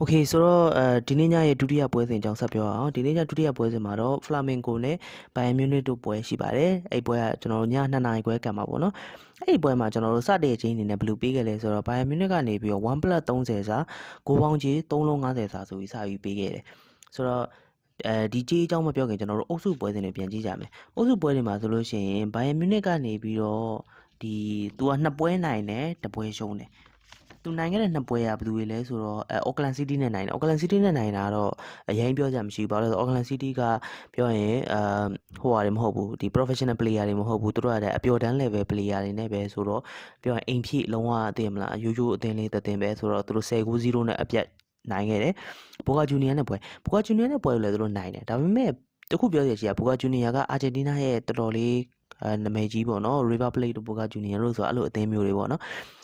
Okay ဆိုတော့ဒီနေ့ညရဲ့ဒုတိယပွဲစဉ်အကြောင်းဆက်ပြောအောင်ဒီနေ့ညဒုတိယပွဲစဉ်မှာတော့ Flamengo နဲ့ Bayern Munich တို့ပွဲရှိပါတယ်အဲ့ပွဲကကျွန်တော်တို့ည2နာရီခွဲကံမှာပေါ့နော်အဲ့ပွဲမှာကျွန်တော်တို့စတဲ့ချင်းအနေနဲ့ဘယ်လိုပေးခဲ့လဲဆိုတော့ Bayern Munich ကနေပြီးတော့ 1+30 စာဂိုးပေါင်းကြီး3လုံး50စာဆိုပြီးစပြီးပေးခဲ့တယ်ဆိုတော့ဒီကြေးအကြောင်းမပြောခင်ကျွန်တော်တို့အုပ်စုပွဲစဉ်တွေပြန်ကြည့်ကြမယ်အုပ်စုပွဲတွေမှာဆိုလို့ရှိရင် Bayern Munich ကနေပြီးတော့သူက2ပွဲနိုင်တယ်1ပွဲရှုံးတယ်သူနိုင်ခဲ့တဲ့2ပွဲကဘယ်သူတွေလဲဆိုတော့ Auckland City နဲ့နိုင်တယ် Auckland City နဲ့နိုင်တာတော့အရင်ပြောကြမရှိဘူးဘာလို့လဲဆိုတော့ Auckland City ကပြောရင်ဟိုဟာတွေမဟုတ်ဘူးဒီ professional player တွေမဟုတ်ဘူးသူတို့ကအပျော်တန်း level player တွေနဲ့ပဲဆိုတော့ပြောရင်အိမ်ဖြည့်လုံးဝသိရမလားရိုးရိုးအသင်းလေးတင်ပဲဆိုတော့သူတို့10-0နဲ့အပြတ်နိုင်ခဲ့တယ်ဘောကာဂျူနီယာနဲ့ပွဲဘောကာဂျူနီယာနဲ့ပွဲလို့လည်းသူတို့နိုင်တယ်ဒါပေမဲ့တခုပြောရချင်ကဘောကာဂျူနီယာကအာဂျင်တီးနားရဲ့တော်တော်လေးနာမည်ကြီးပေါ့နော် River Plate တို့ဘောကာဂျူနီယာတို့ဆိုအဲ့လိုအသင်းမျိုးတွေပေါ့နော်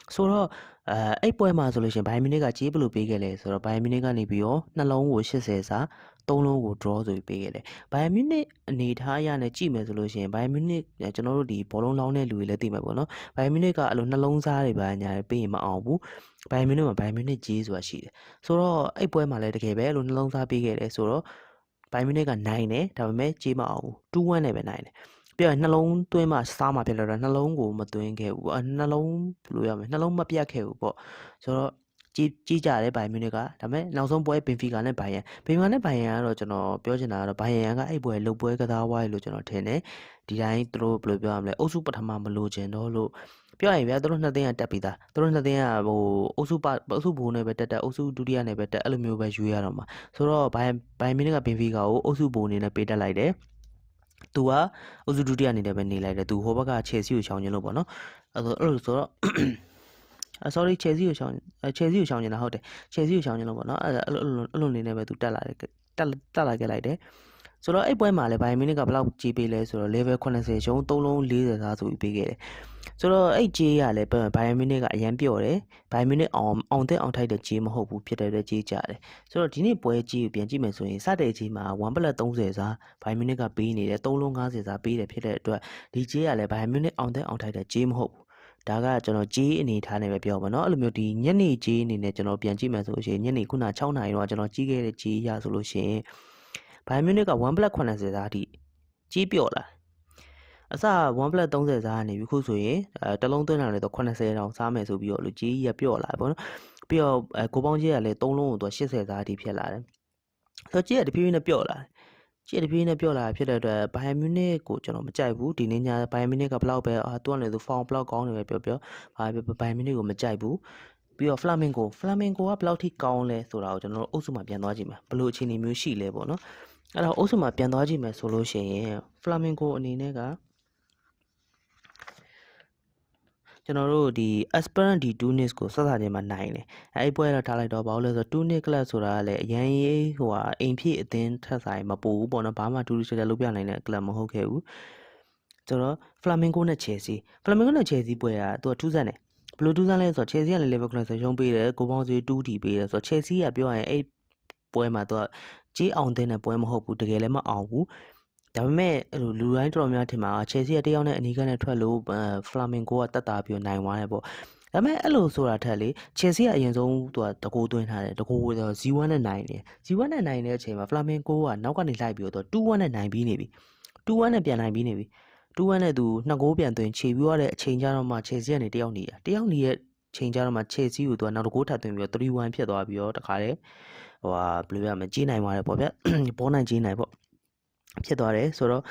ဆိုတော့အဲ့ပွဲမှာဆိုလို့ရှိရင်ဘိုင်မီနစ်ကကြေးဘယ်လိုပေးခဲ့လဲဆိုတော့ဘိုင်မီနစ်ကနေပြီးတော့နှလုံးကို80စာ3လုံးကို draw ဆိုပြီးပေးခဲ့တယ်ဘိုင်မီနစ်အနေထားအရနဲ့ကြည့်မယ်ဆိုလို့ရှိရင်ဘိုင်မီနစ်ကျွန်တော်တို့ဒီဘောလုံးလောင်းတဲ့လူတွေလည်းသိမှာပေါ့နော်ဘိုင်မီနစ်ကအဲ့လိုနှလုံးစားတွေပါညာပေးရင်မအောင်ဘူးဘိုင်မီနစ်မှာဘိုင်မီနစ်ကြေးဆိုတာရှိတယ်ဆိုတော့အဲ့ပွဲမှာလည်းတကယ်ပဲအဲ့လိုနှလုံးစားပေးခဲ့တယ်ဆိုတော့ဘိုင်မီနစ်ကနိုင်တယ်ဒါပေမဲ့ကြေးမအောင်ဘူး2-1နဲ့ပဲနိုင်တယ်ပြနှလုံးသွင်းမှစားမှဖြစ်လာတော့နှလုံးကိုမသွင်းခဲ့ဘူးနှလုံးဘယ်လိုရမလဲနှလုံးမပြတ်ခဲ့ဘူးပေါ့ဆိုတော့ကြီးကြတယ်ဘိုင်မြူနစ်ကဒါပေမဲ့နောက်ဆုံးပွဲဘင်ဖီကာနဲ့ဘိုင်ယန်ကတော့ကျွန်တော်ပြောချင်တာကတော့ဘိုင်ယန်ကအဲ့ပွဲလုတ်ပွဲကစားဝိုင်းလို့ကျွန်တော်ထင်တယ်ဒီတိုင်းသူတို့ဘယ်လိုပြောရမလဲအုပ်စုပထမမလို့ချင်တော့လို့ပြောရင်ဗျာသူတို့နှစ်သင်းကတက်ပြီးသားသူတို့နှစ်သင်းကဟိုအုပ်စုဘိုးနဲ့ပဲတက်အုပ်စုဒုတိယနဲ့ပဲတက်အဲ့လိုမျိုးပဲရွေးရတော့မှာဆိုတော့ဘိုင်မြူနစ်ကဘင်ဖီကာကိုအုပ်စုဘိုးအနေနဲ့ပေးတက်လိုက်တယ်သူကအုပ်စုဒုတိယအနေနဲ့ပဲနေလိုက်တယ်သူဟိုဘက်ကချယ်ဆီကိုရှောင်ကျင်လို့ပေါ့နော်အဲ့လိုဆိုတော့sorry ချယ်ဆီကိုရှောင်ကျင်တာဟုတ်တယ်ချယ်ဆီကိုရှောင်ကျင်လို့ပေါ့နော်အဲ့လိုနေနဲ့ပဲသူတက်လာခဲ့လိုက်တယ်ဆိုတော့အဲ့ပွဲမှာလည်းဘိုင်မီနစ်ကဘယ်လောက်ကြီးပေးလဲဆိုတော့ level 80ရှုံး3လုံး40စားဆိုပြီးပေးခဲ့တယ်ဆိုတော့အဲ့ကြေးရလည်းဘိုင်မီနစ်ကအရန်ပြော့တယ်ဘိုင်မီနစ်အောင်ထိုက်တဲ့ကြေးမဟုတ်ဘူးဖြစ်တဲ့အတွက်ကြေးကြတယ်ဆိုတော့ဒီနေ့ပွဲကြေးကိုပြန်ကြည့်မယ်ဆိုရင်စတဲ့ကြေးမှာ1+30စားဘိုင်မီနစ်ကပေးနေတယ်3လုံး50စားပေးတယ်ဖြစ်တဲ့အတွက်ဒီကြေးရလည်းဘိုင်မီနစ်အောင်ထိုက်တဲ့ကြေးမဟုတ်ဘူးဒါကကျွန်တော်ကြေးအနေထားနဲ့ပဲပြောပါတော့အဲ့လိုမျိုးဒီညနေကြေးအနေနဲ့ကျွန်တော်ပြန်ကြည့်မယ်ဆိုလို့ရှိရင်ညနေခုန6နာရီတော့ကျွန်တော်ကြီးခဲ့တဲ့ကြေးရဆိုလို့ရှိရင်ဘိုင်မြူနစ်က1+80စားအထိကြီးပြော့လာအစ1+30စားကနေပြီခုဆိုရင်တလုံးသွင်းလာလေတော့80တောင်စားမယ်ဆိုပြီးတော့လူကြီးရပြော့လာပေါ့နော်ပြီးတော့ကိုပေါင်းကြီးကလည်း3လုံးကိုတော့80စားအထိဖြစ်လာတယ်ဆိုတော့ကြီးကတဖြည်းဖြည်းနဲ့ပြော့လာတယ်ဖြစ်တဲ့အတွက်ဘိုင်မြူနစ်ကိုကျွန်တော်မကြိုက်ဘူးဒီနေ့ညဘိုင်မြူနစ်ကဘလောက်ပဲသူကလည်းသူဖောင်ဘလောက်ကောင်းတယ်ပဲပြောဘိုင်မြူနစ်ကိုမကြိုက်ဘူးပြီးတော့ဖလာမင်ဂိုကဘယ်လောက်ထိကောင်းလဲဆိုတာကိုကျွန်တော်တို့အုပ်စုမှာပြန်သွားကြည့်မယ်ဘယ်လိုအခြေအနေမျိုးရှိလဲပေါ့နော်အဲ့တော့အုပ်စုမှာပြန်သွားကြည့်မယ်ဆိုလို့ရှိရင်ဖလာမင်ဂိုအနေနဲ့ကကျွန်တော်တို့ဒီ Esperance de Tunis ကိုဆက်စားခြင်းမှာနိုင်တယ်အဲ့ပွဲတော့ထားလိုက်တော့ဘာလို့လဲဆိုတော့ Tunis Club ဆိုတာကလည်းအရင်ဟိုဟာအိမ်ဖြည့်အသင်းထက်ဆိုင်မပူဘူးပေါ့နော်ဘာမှတူတူချက်ချက်လုပ်ပြနိုင်တဲ့ club မဟုတ်ခဲ့ဘူးဆိုတော့ Flamengo နဲ့ Chelsea ပွဲကသူကထူးဆန်းတယ်ဘယ်လိုထူးဆန်းလဲဆိုတော့ Chelsea ကလည်း level 90ရုံးပေးတယ်ကိုပေါင်းစီ2တီပေးတယ်ဆိုတော့ Chelsea ကပြောရင်အဲ့ပွဲမှာသူကကြေးအောင်တဲ့ပွဲမဟုတ်ဘူးတကယ်လည်းမအောင်ဘူးဒါပေမဲ့လူတိုင်းတော်တော်များထင်မှာ Chelsea ကတယောက်နဲ့အနီးကနဲ့ထွက်လို့ Flamengo ကတက်တာပြီးနိုင်သွားတယ်ပေါ့ဒါပေမဲ့အဲ့လိုဆိုတာထက်လေ Chelsea ကအရင်ဆုံးသူကတကိုးသွင်းထားတယ်တကိုး0-1နဲ့နိုင်တယ်0-1နဲ့နိုင်တဲ့အချိန်မှာ Flamengo ကနောက်ကနေလိုက်ပြီးတော့2-1နဲ့နိုင်ပြီးနေပြီ2-1နဲ့ပြန်နိုင်ပြီးနေပြီ2-1နဲ့သူ2ဂိုးပြန်သွင်းခြေပြီးရတဲ့အချိန်ကျတော့မှ Chelsea ကနေတယောက်နေတဲ့ချိန်ကျတော့မှ Chelsea ကိုသူကနောက်တကိုးထပ်သွင်းပြီးတော့3-1ဖြစ်သွားပြီးတော့တခါလေဟိုဟာဘယ်လိုရမလဲကြီးနိုင်သွားတယ်ပေါ့ဗျဘောနိုင်ကြီးနိုင်ပေါ့ဖြစ်သွားတယ်ဆိုတော့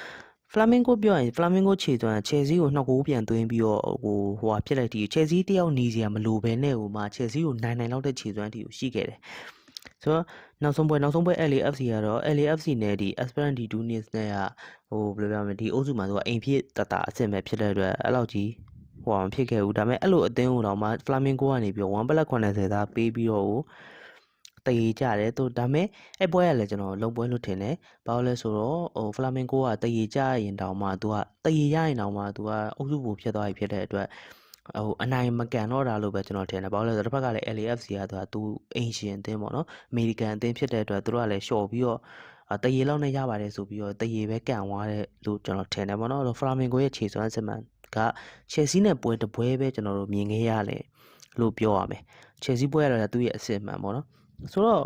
Flamengo ပြောရင် Flamengo ခြေသွင်း Chelsea ကို2ဂိုးပြန်သွင်းပြီးတော့ဟိုဟာဖြစ်လိုက်တီ Chelsea တယောက်နေစရာမလိုဘဲနဲ့ဟိုမှာ Chelsea ကိုနိုင်လောက်တဲ့ခြေသွင်းတီကိုရှိခဲ့တယ်ဆိုတော့နောက်ဆုံးပွဲ LAFC ကတော့ LAFC နဲ့ဒီ Esperance de Tunis နဲ့ကဟိုဘယ်လိုပြောမလဲဒီအုပ်စုမှာသူကအိမ်ဖြစ်တအဆင့်ပဲဖြစ်တဲ့အတွက်အဲ့လောက်ကြီးဟိုမဖြစ်ခဲ့ဘူးဒါပေမဲ့အဲ့လိုအသင်းကိုတော့မှ Flamengo ကနေပြီးတော့1+80သားပေးပြီးတော့တရေကြတယ်သူဒါပေမဲ့အဲ့ပွဲကလည်းကျွန်တော်လုံပွဲလို့ထင်တယ်ဘာလို့လဲဆိုတော့ဟို Flamengo ကတရေကြရင်တောင်မှသူကတရေရရင်တောင်မှသူကအုပ်စုဘူဖြစ်သွားပြီဖြစ်တဲ့အတွက်ဟိုအနိုင်မကန်တော့တာလို့ပဲကျွန်တော်ထင်တယ်ဘာလို့လဲဆိုတော့တစ်ဖက်ကလည်း LAFC ကသူအင်ရှင်အသင်းပေါ့နော်အမေရိကန်အသင်းဖြစ်တဲ့အတွက်သူတို့ကလည်းရှော့ပြီးတော့တရေလောက်နဲ့ရပါတယ်ဆိုပြီးတော့တရေပဲကန်သွားတယ်လို့ကျွန်တော်ထင်တယ်ပေါ့နော် Flamengo ရဲ့ခြေစွမ်းစစ်မှန်က Chelsea နဲ့ပွဲပဲကျွန်တော်တို့မြင်ခဲ့ရတယ်လို့ပြောရမယ် Chelsea ပွဲကတော့သူ့ရဲ့အစစ်မှန်ပေါ့နော် ဆိုတော့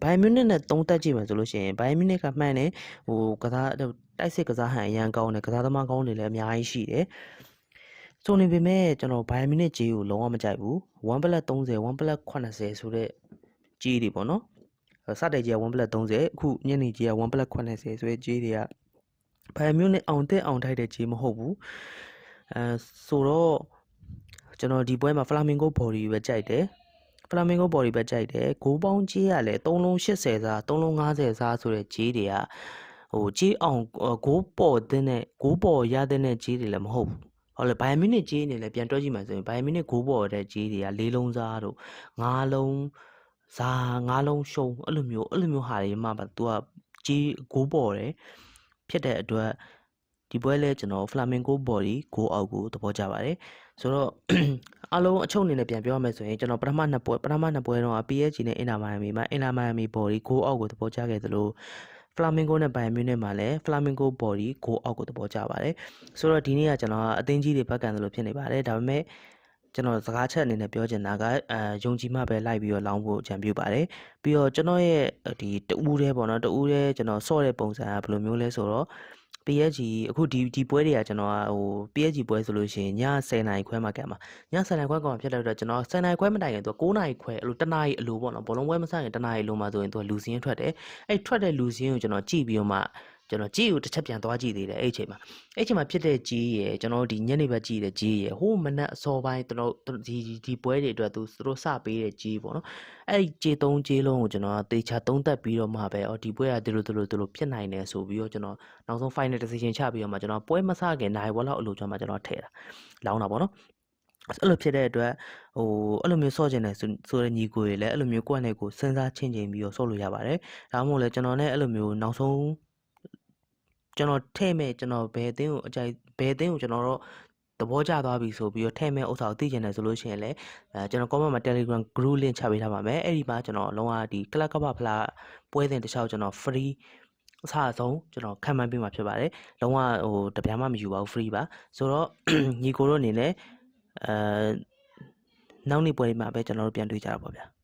ဘိုင်မြူနစ်နဲ့သုံးသက်ကြည့်မယ်ဆိုလို့ရှိရင်ဘိုင်မြူနစ်ကမှန်တယ်ဟိုကစားတိုက်စစ်ကစားဟန်အရန်ကောင်းတယ်ကစားသမားကောင်းတွေလည်းအများကြီးရှိတယ်ဆိုနေပေမဲ့ကျွန်တော်ဘိုင်မြူနစ်ကြီးကိုလုံးဝမကြိုက်ဘူး1+30 1+80ဆိုတဲ့ကြီးတွေပေါ့နော်စတဲ့ကြီးက1+30အခုညနေကြီးက1+80ဆိုတဲ့ကြီးတွေကဘိုင်မြူနစ်အောင်တက်အောင်ထိုက်တဲ့ကြီးမဟုတ်ဘူးဆိုတော့ကျွန်တော်ဒီပွဲမှာဖလာမင်ဂိုဘော်ဒီပဲကြိုက်တယ်ဖလာမင်ဂိုဘော်ဒီပဲကြိုက်တယ်ဂိုးပေါင်းကြီးကလည်း3လုံး80စား3လုံး50စားဆိုတဲ့ကြီးတွေကဟိုကြီးအောင်ဂိုးပေါ်တဲ့နဲ့ဂိုးပေါ်ရတဲ့နဲ့ကြီးတွေလည်းမဟုတ်ဘူးဟုတ်လေဘိုင်မြူနစ်ကြီးနေလည်းပြန်တွက်ကြည့်မှဆိုရင်ဘိုင်မြူနစ်ဂိုးပေါ်တဲ့ကြီးတွေက4လုံးစားတို့5လုံးစား5လုံးရှုံးအဲ့လိုမျိုးဟာတွေမှသူကကြီးဂိုးပေါ်တယ်ဖြစ်တဲ့အတွက်ဒီပွဲလဲကျွန်တော်ဖလာမင်ဂိုဘော်ဒီဂိုးအောက်ကိုသဘောကျပါတယ်ဆိုတော့အားလုံးအချုပ်အနေနဲ့ပြန်ပြောရမယ်ဆိုရင်ကျွန်တော်ပထမနှစ်ပွဲတော့ PSG နဲ့အင်တာမိုင်ယာမီမှာအင်တာမိုင်ယာမီဘော်ဒီဂိုးအောက်ကိုသဘောကျခဲ့သလိုဖလာမင်ဂိုနဲ့ဘိုင်မြူနစ်မှာလည်းဖလာမင်ဂိုဘော်ဒီဂိုးအောက်ကိုသဘောကျပါတယ်ဆိုတော့ဒီနေ့ကကျွန်တော်အသင်းကြီးတွေဘက်ကံသလိုဖြစ်နေပါတယ်ဒါပေမဲ့ကျွန်တော်စကားချက်အနေနဲ့ပြောချင်တာကယုံကြည်မှပဲလိုက်ပြီးတော့လောင်းဖို့ကြံပြုပါတယ်ပြီးတော့ကျွန်တော်ရဲ့ဒီတူးသေးပေါ့နော်တူးသေးကျွန်တော်ဆော့တဲ့ပုံစံကဘယ်လိုမျိုးလဲဆိုတော့ PSG အခုဒီပွဲတွေကကျွန်တော်ဟို PSG ပွဲဆိုလို့ရှိရင်ည10:00နာရီခွဲမှာကံပါည10:00နာရီခွဲကောင်ဖြစ်တဲ့အတွက်ကျွန်တော်10:00နာရီခွဲမတိုင်ခင်သူ9:00နာရီခွဲအဲ့လို1နာရီအလိုပေါ့နော်ဘောလုံးပွဲမစခင်1နာရီလိုမှဆိုရင်သူလူစင်းထွက်တယ်အဲ့ထွက်တဲ့လူစင်းကိုကျွန်တော်ကြည့်ပြီးတော့မှကျွန်တော်ကြည့်ကိုတစ်ချက်ပြန်သွားကြည့်သေးတယ်အဲ့အချိန်မှာဖြစ်တဲ့ကြီးရယ်ကျွန်တော်ဒီညနေဘက်ကြည့်တဲ့ကြီးရယ်ဟိုမနက်အစောပိုင်းကျွန်တော်ဒီပွဲတွေအတွက်သူတို့စပေးတဲ့ကြီးပေါ့နော်အဲ့ဒီကြေ3ကြေလုံးကိုကျွန်တော်တေချာသုံးသက်ပြီးတော့မှပဲဒီပွဲကဒီလိုဖြစ်နိုင်တယ်ဆိုပြီးတော့ကျွန်တော်နောက်ဆုံး final decision ချပြီးတော့မှကျွန်တော်ပွဲမစခင်နိုင်ဘောလောက်အလိုကျွန်တော်ထည့်တာလောင်းတာပေါ့နော်အဲ့လိုဖြစ်တဲ့အတွက်အဲ့လိုမျိုးဆော့ကျင်တယ်ဆိုတဲ့ညီကိုတွေလည်းအဲ့လိုမျိုးကိုယ့်အနေကိုစဉ်းစားချင်းချင်းပြီးတော့ဆော့လို့ရပါတယ်ဒါမှမဟုတ်လည်းကျွန်တော်နဲ့အဲ့လိုမျိုးနောက်ဆုံးကျွန်တော်ထဲ့မဲ့ကျွန်တော်ဘယ်အသင်းကိုကျွန်တော်တော့သဘောကျသွားပြီဆိုပြီးတော့ထဲ့မဲ့ဥစ္စာကိုသိကျင်တယ်ဆိုလို့ရှိရင်လည်းကျွန်တော် comment မှာ Telegram group link ချပေးထားပါမယ်အဲ့ဒီမှာကျွန်တော်လုံးဝဒီ club ကပဖလားပွဲစဉ်တစ်လျှောက်ကျွန်တော် free အစားအဆုံးကျွန်တော်ခံမှန်းပေးမှာဖြစ်ပါတယ်လုံးဝတပြားမှမယူပါဘူး free ပါဆိုတော့ညီကိုတို့အနေနဲ့နောက်နေ့ပွဲမှာပဲကျွန်တော်တို့ပြန်တွေ့ကြတာပေါ့ဗျာ